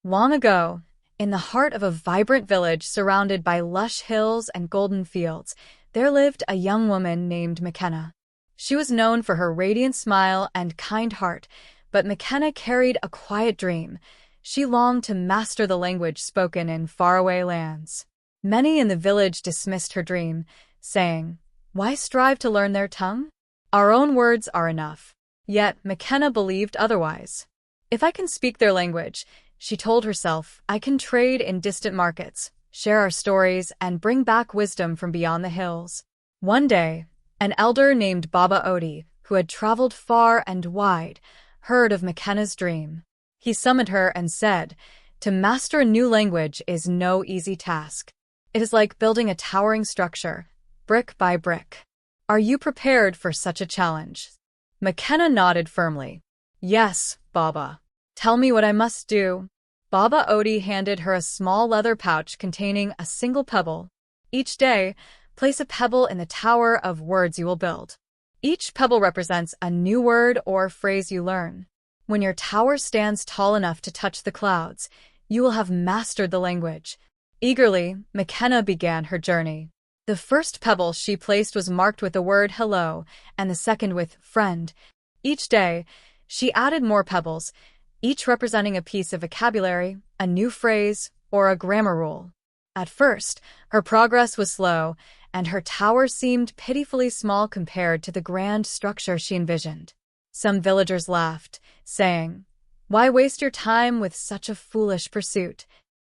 Long ago, in the heart of a vibrant village surrounded by lush hills and golden fields, there lived a young woman named Makena. She was known for her radiant smile and kind heart, but Makena carried a quiet dream. She longed to master the language spoken in faraway lands. Many in the village dismissed her dream, saying, "Why strive to learn their tongue? Our own words are enough." Yet Makena believed otherwise. "If I can speak their language," she told herself, "I can trade in distant markets, share our stories, and bring back wisdom from beyond the hills." One day, an elder named Baba Odi, who had traveled far and wide, heard of Makena's dream. He summoned her and said, "To master a new language is no easy task. It is like building a towering structure, brick by brick. Are you prepared for such a challenge?" Makena nodded firmly. "Yes, Baba. Tell me what I must do." Baba Odi handed her a small leather pouch containing a single pebble. Each day, place a pebble in the tower of words you will build. Each pebble represents a new word or phrase you learn. When your tower stands tall enough to touch the clouds, you will have mastered the language. Eagerly, Makena began her journey. The first pebble she placed was marked with the word hello, and the second with friend. Each day, she added more pebbles, each representing a piece of vocabulary, a new phrase, or a grammar rule. At first, her progress was slow, and her tower seemed pitifully small compared to the grand structure she envisioned. Some villagers laughed, saying, "Why waste your time with such a foolish pursuit?"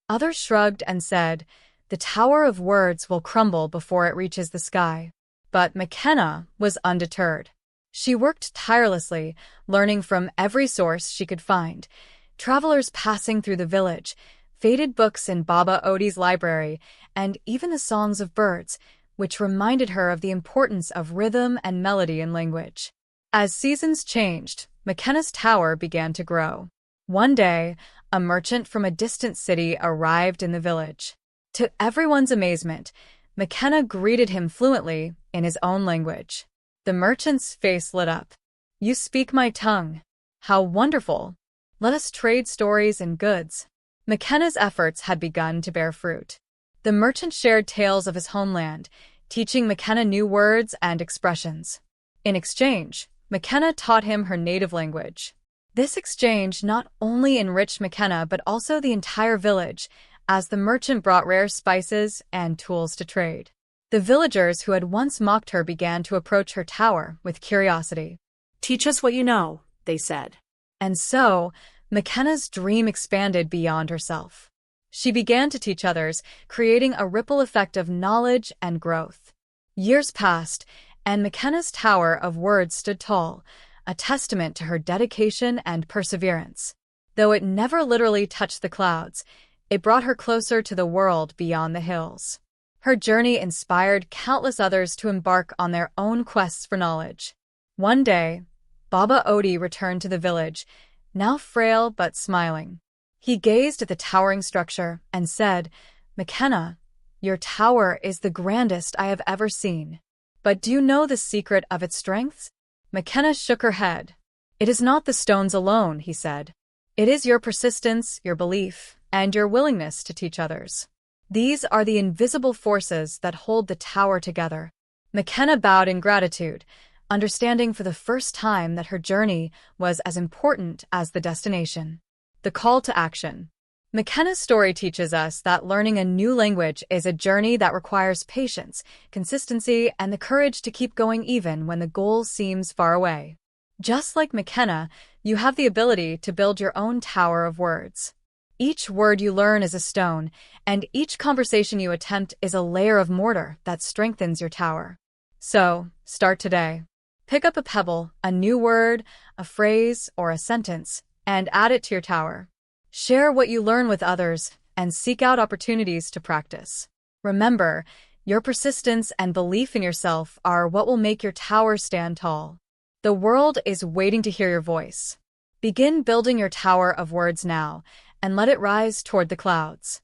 Others shrugged and said, "The tower of words will crumble before it reaches the sky." But Makena was undeterred. She worked tirelessly, learning from every source she could find. Travelers passing through the village, faded books in Baba Odi's library, and even the songs of birds, which reminded her of the importance of rhythm and melody in language. As seasons changed, Makena's tower began to grow. One day, a merchant from a distant city arrived in the village. To everyone's amazement, Makena greeted him fluently in his own language. The merchant's face lit up. "You speak my tongue. How wonderful! Let us trade stories and goods." Makena's efforts had begun to bear fruit. The merchant shared tales of his homeland, teaching Makena new words and expressions. In exchange, Makena taught him her native language. This exchange not only enriched Makena but also the entire village, as the merchant brought rare spices and tools to trade. The villagers who had once mocked her began to approach her tower with curiosity. "Teach us what you know," they said. And so, Makena's dream expanded beyond herself. She began to teach others, creating a ripple effect of knowledge and growth. Years passed, and Makena's tower of words stood tall, a testament to her dedication and perseverance. Though it never literally touched the clouds, it brought her closer to the world beyond the hills. Her journey inspired countless others to embark on their own quests for knowledge. One day, Baba Odi returned to the village, now frail but smiling. He gazed at the towering structure and said, "Makena, your tower is the grandest I have ever seen. But do you know the secret of its strengths?" Makena shook her head. "It is not the stones alone," he said. "It is your persistence, your belief, and your willingness to teach others. These are the invisible forces that hold the tower together." Makena bowed in gratitude, understanding for the first time that her journey was as important as the destination. The call to action. Makena's story teaches us that learning a new language is a journey that requires patience, consistency, and the courage to keep going even when the goal seems far away. Just like Makena, you have the ability to build your own tower of words. Each word you learn is a stone, and each conversation you attempt is a layer of mortar that strengthens your tower. So, start today. Pick up a pebble, a new word, a phrase, or a sentence, and add it to your tower. Share what you learn with others, and seek out opportunities to practice. Remember, your persistence and belief in yourself are what will make your tower stand tall. The world is waiting to hear your voice. Begin building your tower of words now, and let it rise toward the clouds.